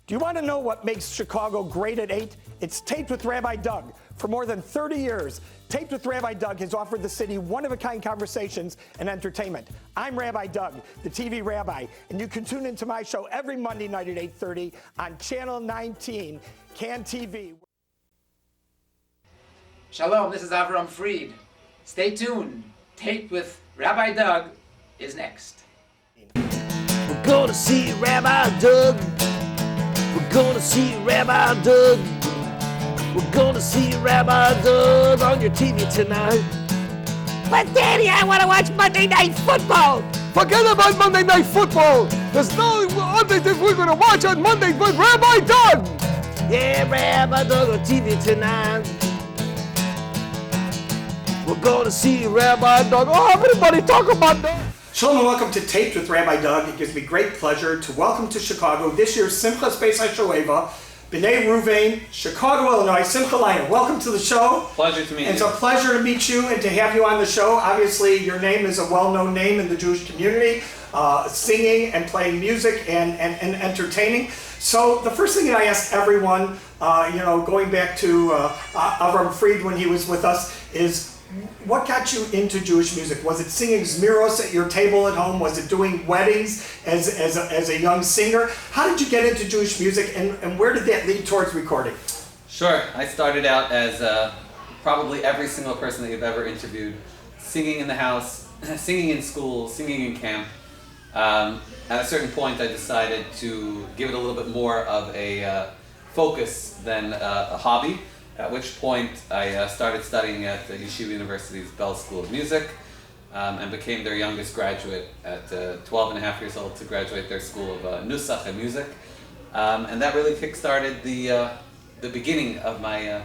Do you want to know what makes Chicago great at 8? It's Taped with Rabbi Doug. For more than 30 years, Taped with Rabbi Doug has offered the city one-of-a-kind conversations and entertainment. I'm Rabbi Doug, the TV rabbi, and you can tune into my show every Monday night at 8:30 on Channel 19, CAN TV. Shalom, this is Avram Fried. Stay tuned. Taped with Rabbi Doug is next. We're gonna see Rabbi Doug. We're gonna see Rabbi Doug. We're gonna see Rabbi Doug on your TV tonight. But Daddy, I want to watch Monday Night Football. Forget about Monday Night Football. There's no other thing we're gonna watch on Monday but Rabbi Doug. Yeah, Rabbi Doug on TV tonight. We're gonna see Rabbi Doug. Oh, everybody talk about that. Shalom and welcome to Taped with Rabbi Doug. It gives me great pleasure to welcome to Chicago this year's Simcaht Beit Hashoeva, Bnei Ruven, Chicago, Illinois, Simcha Leiner. Welcome to the show. Pleasure to meet you. It's a pleasure to meet you and to have you on the show. Obviously, your name is a well-known name in the Jewish community, singing and playing music and entertaining. So the first thing that I ask everyone, going back to Avram Fried when he was with us, is what got you into Jewish music? Was it singing Zmiros at your table at home? Was it doing weddings as a young singer? How did you get into Jewish music, and where did that lead towards recording? Sure. I started out as probably every single person that you've ever interviewed, singing in the house, singing in school, singing in camp. At a certain point I decided to give it a little bit more of a focus than a hobby. At which point I started studying at the Yeshiva University's Bell School of Music and became their youngest graduate at 12 and a half years old to graduate their school of Nusach and music. And that really kick-started the beginning of my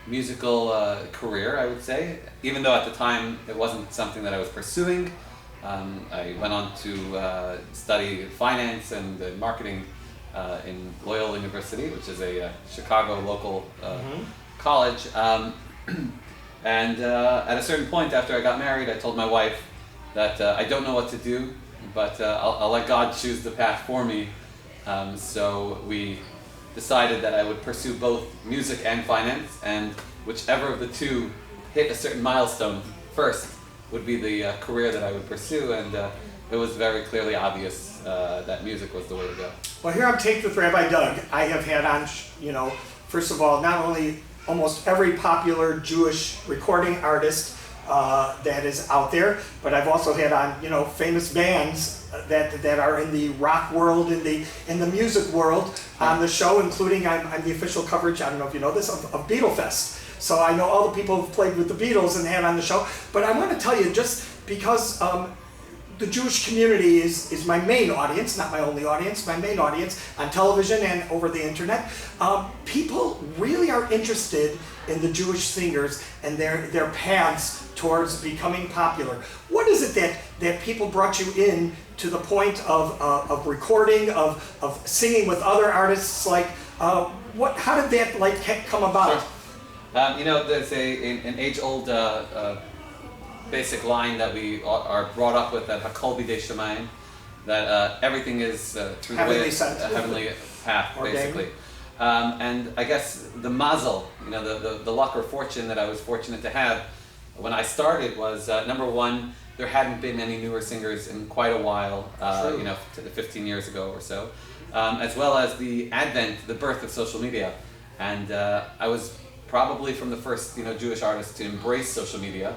musical career, I would say. Even though at the time it wasn't something that I was pursuing. I went on to study finance and marketing in Loyola University, which is a Chicago local college, and at a certain point after I got married, I told my wife that I don't know what to do, but I'll let God choose the path for me. So we decided that I would pursue both music and finance, and whichever of the two hit a certain milestone first would be the career that I would pursue, and it was very clearly obvious that music was the way to go. Well, here I'm Taped with Rabbi Doug. I have had on, first of all, not only almost every popular Jewish recording artist that is out there, but I've also had on, famous bands that are in the rock world, in the music world on the show, including I'm the official coverage, I don't know if you know this, of Beatlefest. So I know all the people who've played with the Beatles and had on the show, but I want to tell you, just because the Jewish community is my main audience, not my only audience, my main audience on television and over the internet. People really are interested in the Jewish singers and their paths towards becoming popular. What is it that people brought you in to the point of recording, of singing with other artists? Like, how did that come about? Sure. There's an age-old basic line that we are brought up with at Kol Berama, that everything is through the way a heavenly path, basically. And I guess the mazel, the luck or fortune that I was fortunate to have when I started was, number one, there hadn't been any newer singers in quite a while, 15 years ago or so, as well as the birth of social media. And I was probably from the first, Jewish artists to embrace social media.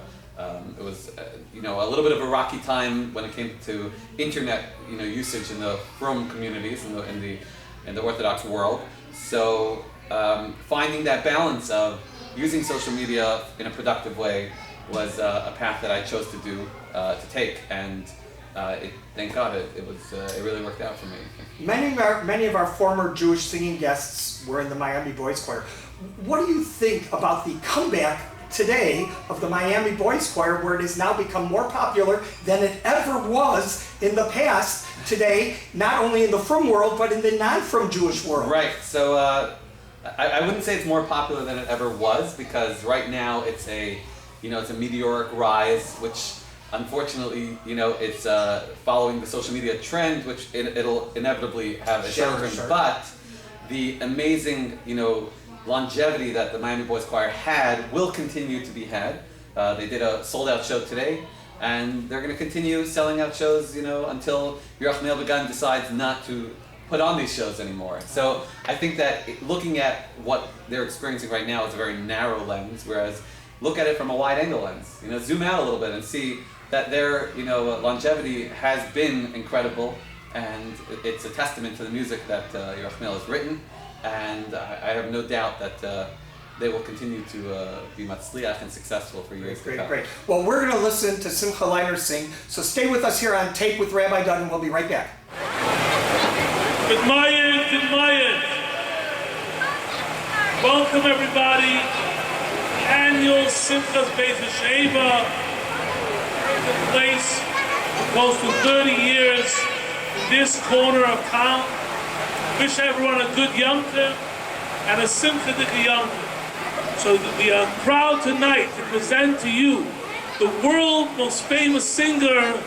It was, a little bit of a rocky time when it came to internet, usage in the frum communities in the Orthodox world. So finding that balance of using social media in a productive way was a path that I chose to take, and thank God it really worked out for me. Many of our former Jewish singing guests were in the Miami Boys Choir. What do you think about the comeback today of the Miami Boys Choir, where it has now become more popular than it ever was in the past today, not only in the frum world, but in the non-frum Jewish world? Right, so I wouldn't say it's more popular than it ever was, because right now it's a meteoric rise, which unfortunately, it's following the social media trend, which it'll inevitably have a downturn. Sure. But the amazing, longevity that the Miami Boys Choir had will continue to be had. They did a sold-out show today, and they're going to continue selling out shows, until Yerachmiel Begun decides not to put on these shows anymore. So I think that looking at what they're experiencing right now is a very narrow lens, whereas look at it from a wide-angle lens. Zoom out a little bit and see that their, longevity has been incredible, and it's a testament to the music that Yerachmiel has written. And I have no doubt that they will continue to be matzliach and successful for years to come. Great. Well, we're going to listen to Simcha Leiner sing, so stay with us here on Tape with Rabbi Doug, and we'll be right back. Good morning. Welcome everybody. Annual Simcaht Beit Hashoeva took place for close to 30 years in this corner of town. Wish everyone a good Yom Tov and a Simcha Yom Tov. So we are proud tonight to present to you the world's most famous singer,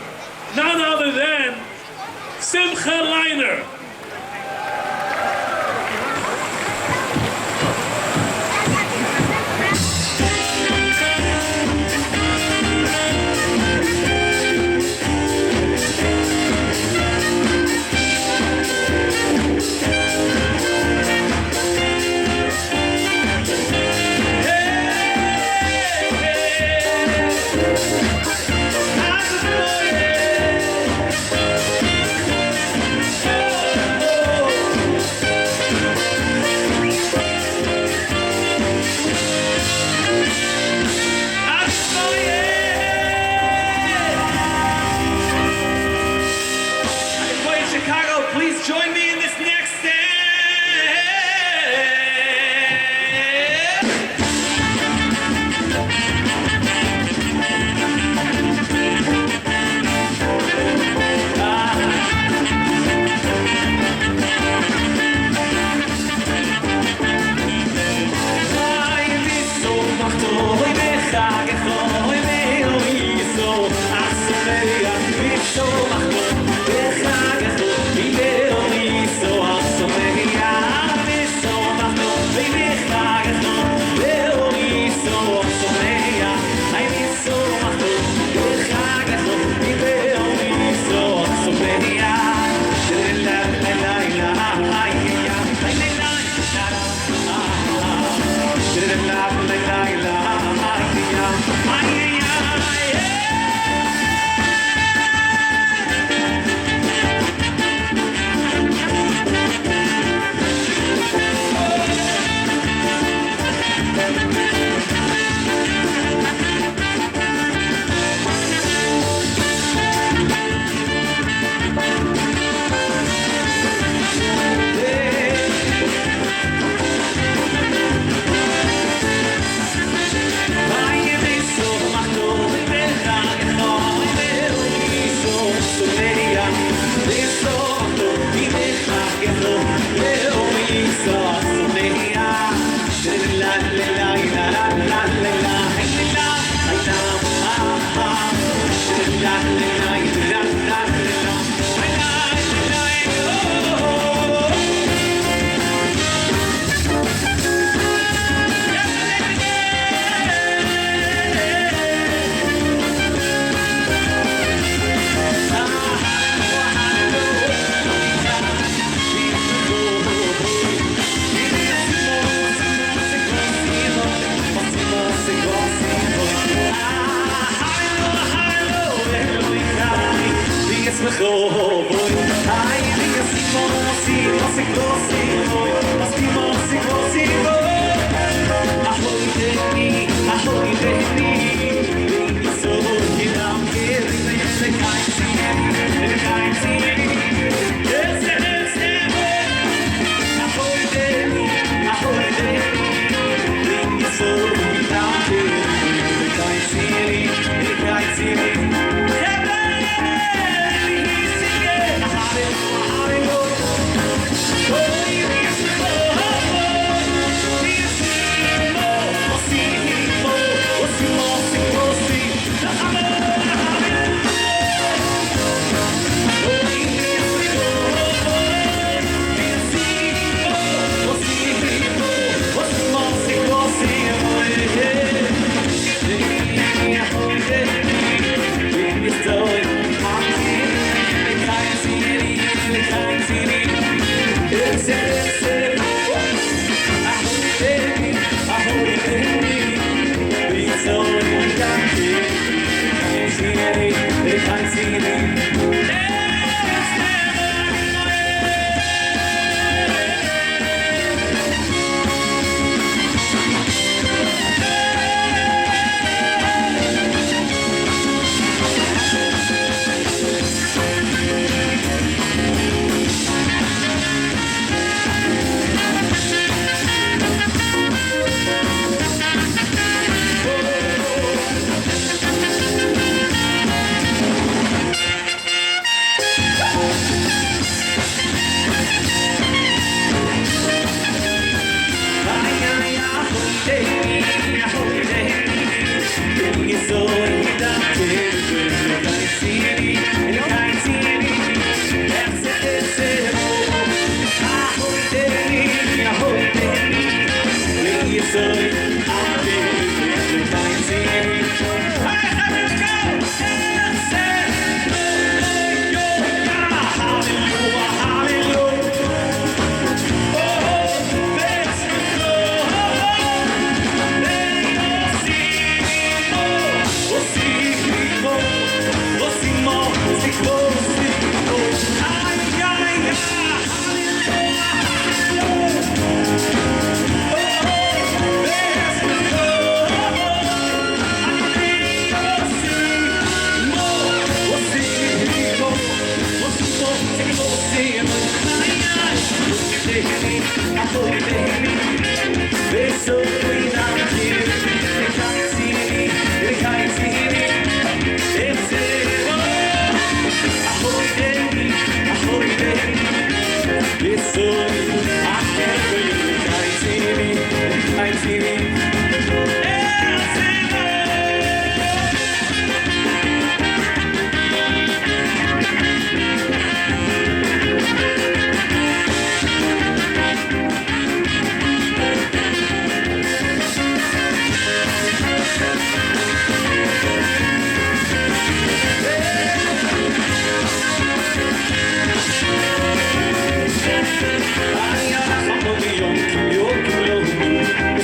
none other than Simcha Leiner.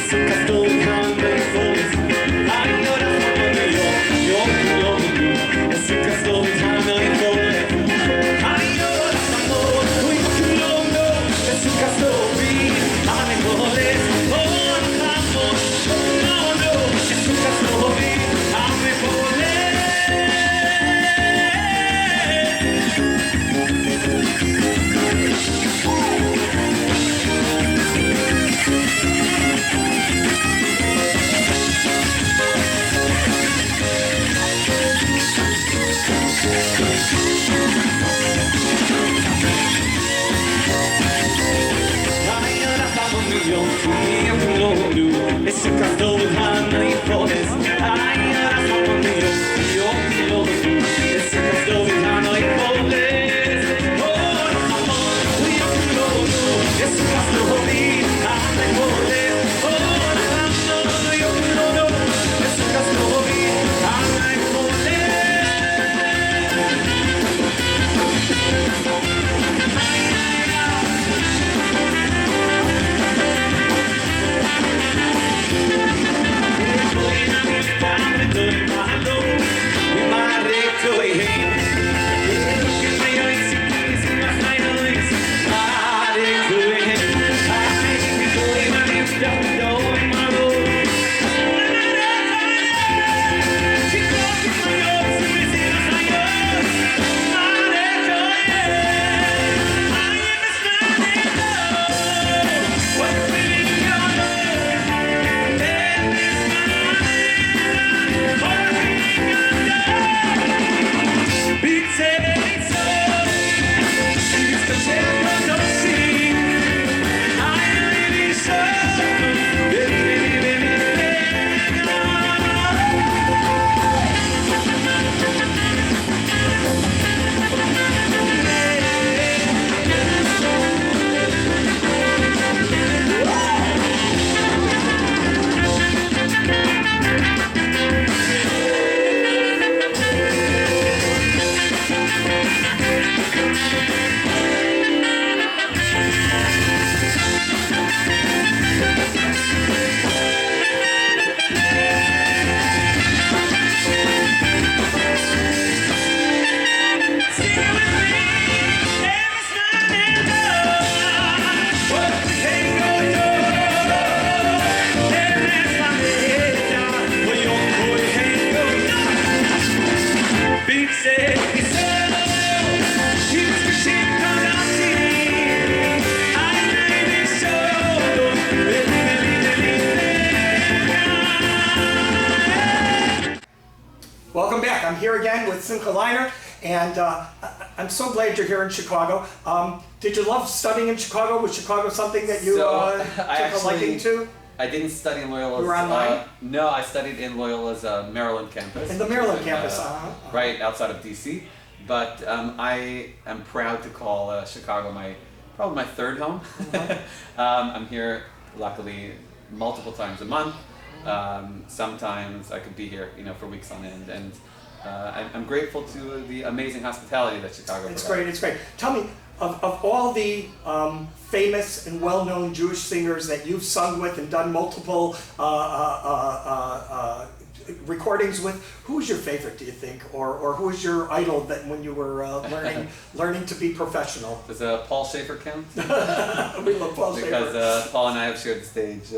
Simcaht Simcha Leiner, and I'm so glad you're here in Chicago. Did you love studying in Chicago? Was Chicago something that you took a liking to? I didn't study in Loyola's. You were online? No, I studied in Loyola's Maryland campus. In the Maryland campus, right outside of DC. But I am proud to call Chicago probably my third home. I'm here, luckily, multiple times a month. Sometimes I could be here, for weeks on end, and I'm grateful to the amazing hospitality that Chicago provides. It's great. Tell me, of all the famous and well-known Jewish singers that you've sung with and done multiple recordings with, who's your favorite, do you think, or who's your idol that when you were learning to be professional? Does Paul Schaefer count? We love Paul Schaefer. Because Paul and I have shared the stage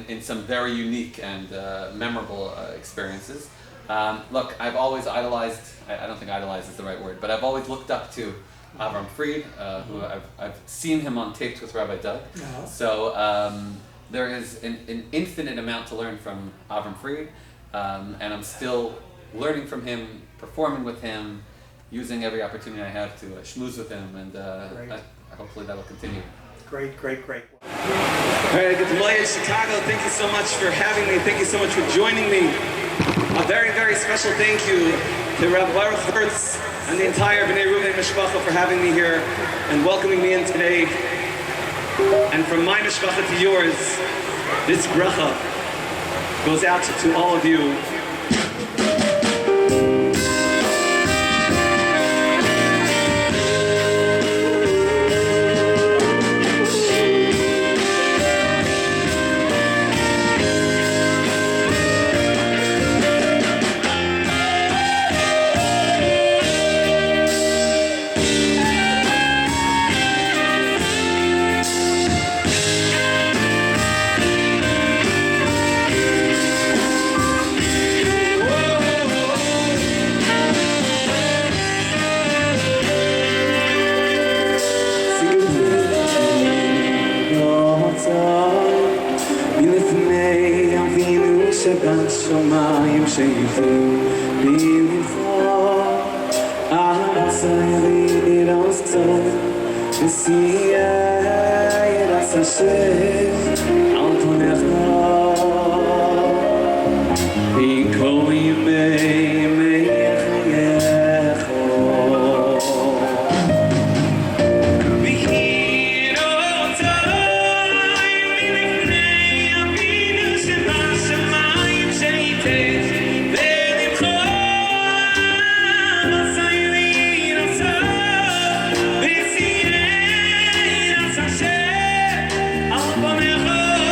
in some very unique and memorable experiences. Look, I've always idolized, I don't think idolized is the right word, but I've always looked up to Avram Fried, who I've seen him on tapes with Rabbi Doug. So there is an infinite amount to learn from Avram Fried, and I'm still learning from him, performing with him, using every opportunity I have to schmooze with him, and hopefully that will continue. Great. All right, good morning, Chicago. Thank you so much for having me. Thank you so much for joining me. A very, very special thank you to Rabbi Baruch Levine and the entire Bnei Ruven Mishpacha for having me here and welcoming me in today. And from my Mishpacha to yours, this bracha goes out to all of you. בשמיים שיפים בנבחר ארצי ירצה וסייה ירצה שם על פונך בכל ימי חייך I'll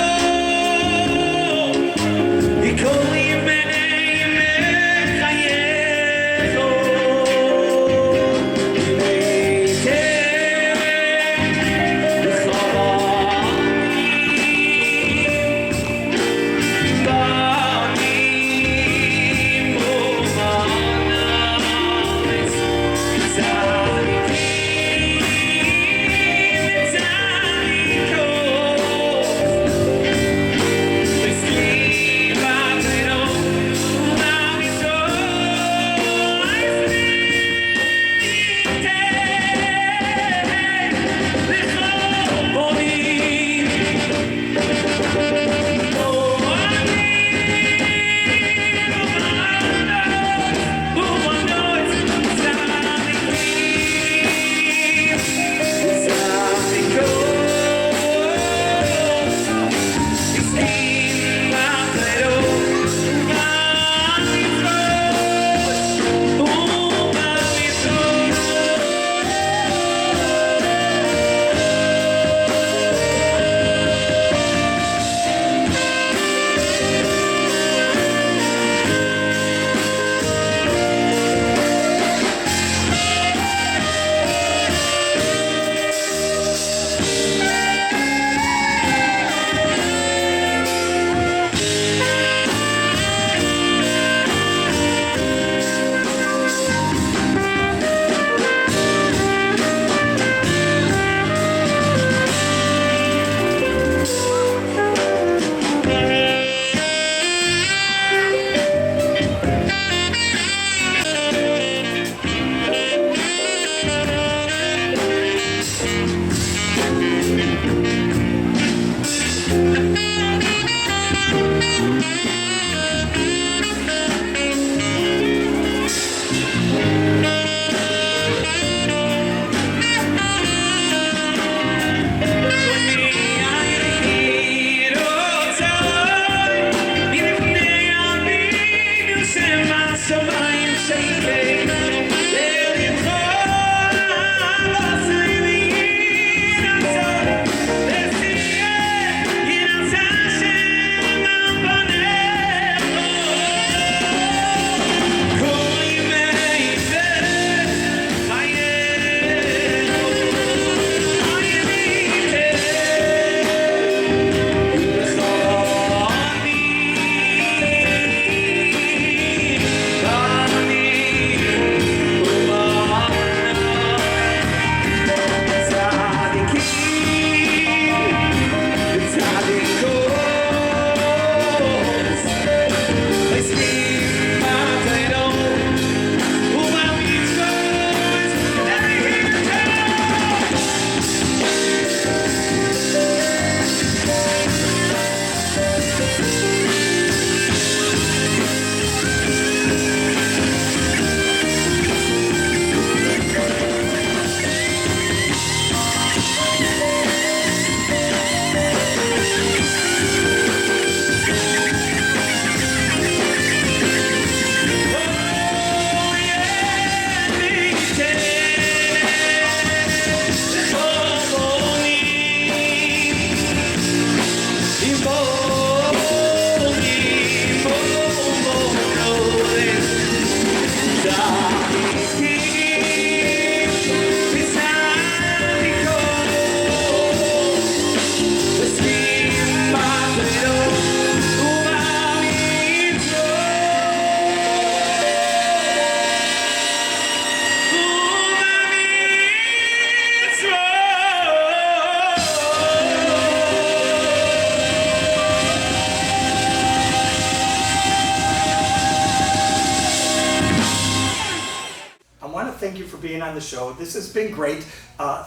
thank you for being on the show. This has been great.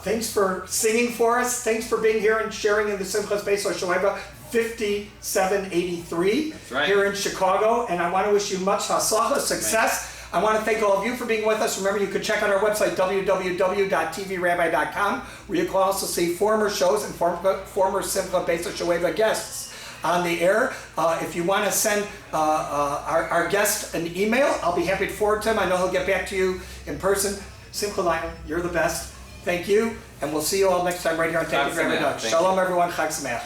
Thanks for singing for us. Thanks for being here and sharing in the Simcaht Beit Hashoeva 5783 here in Chicago. And I want to wish you much hatzlacha, success. I want to thank all of you for being with us. Remember, you can check out our website, www.tvrabbi.com, where you can also see former shows and former Simcha Beit Hashoeva guests on the air. If you want to send our guest an email, I'll be happy to forward to him. I know he'll get back to you in person. Simcha Leiner, you're the best. Thank you, and we'll see you all next time right here on TAPED Rabbi Doug. Shalom, everyone. Chag Sameach.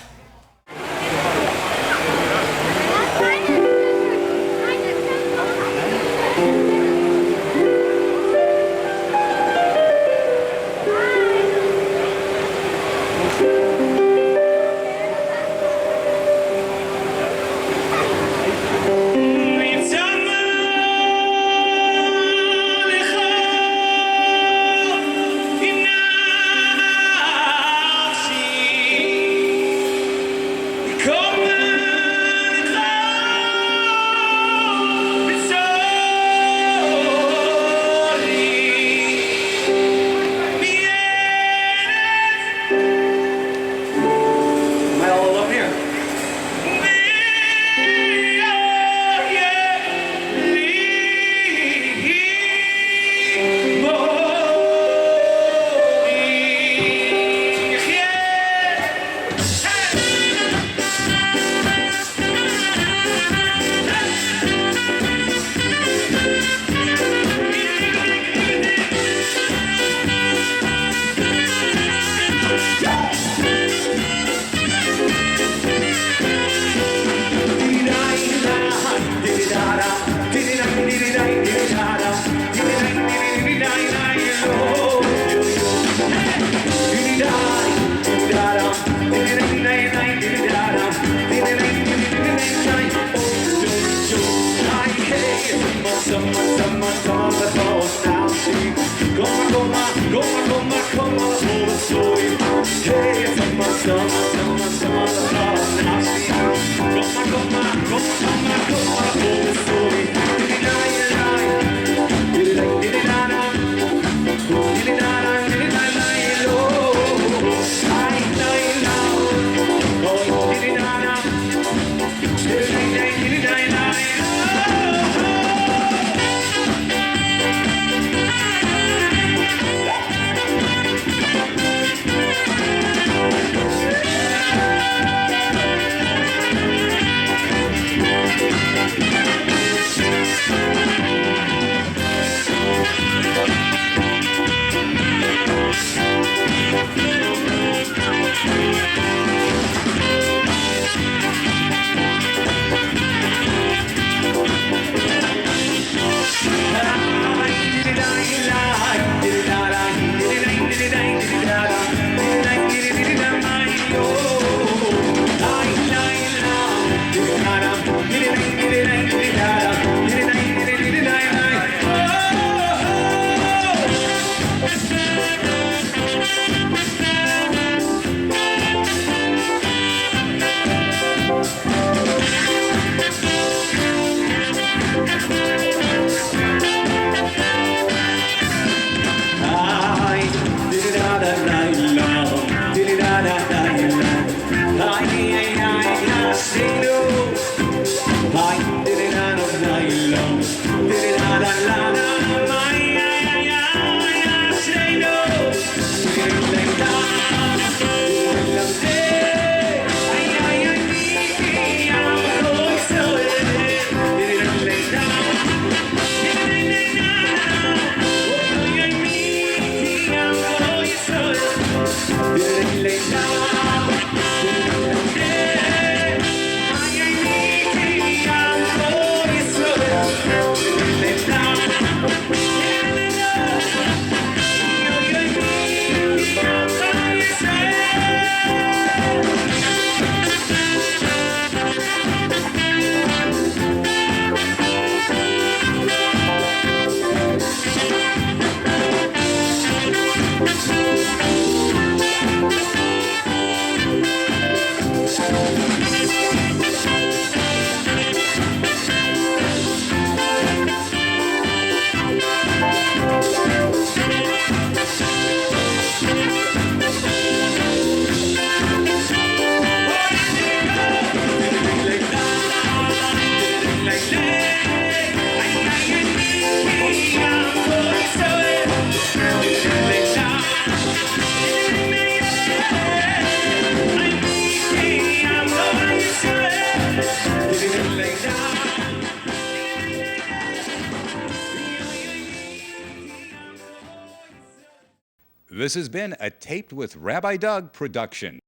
This has been a Taped with Rabbi Doug production.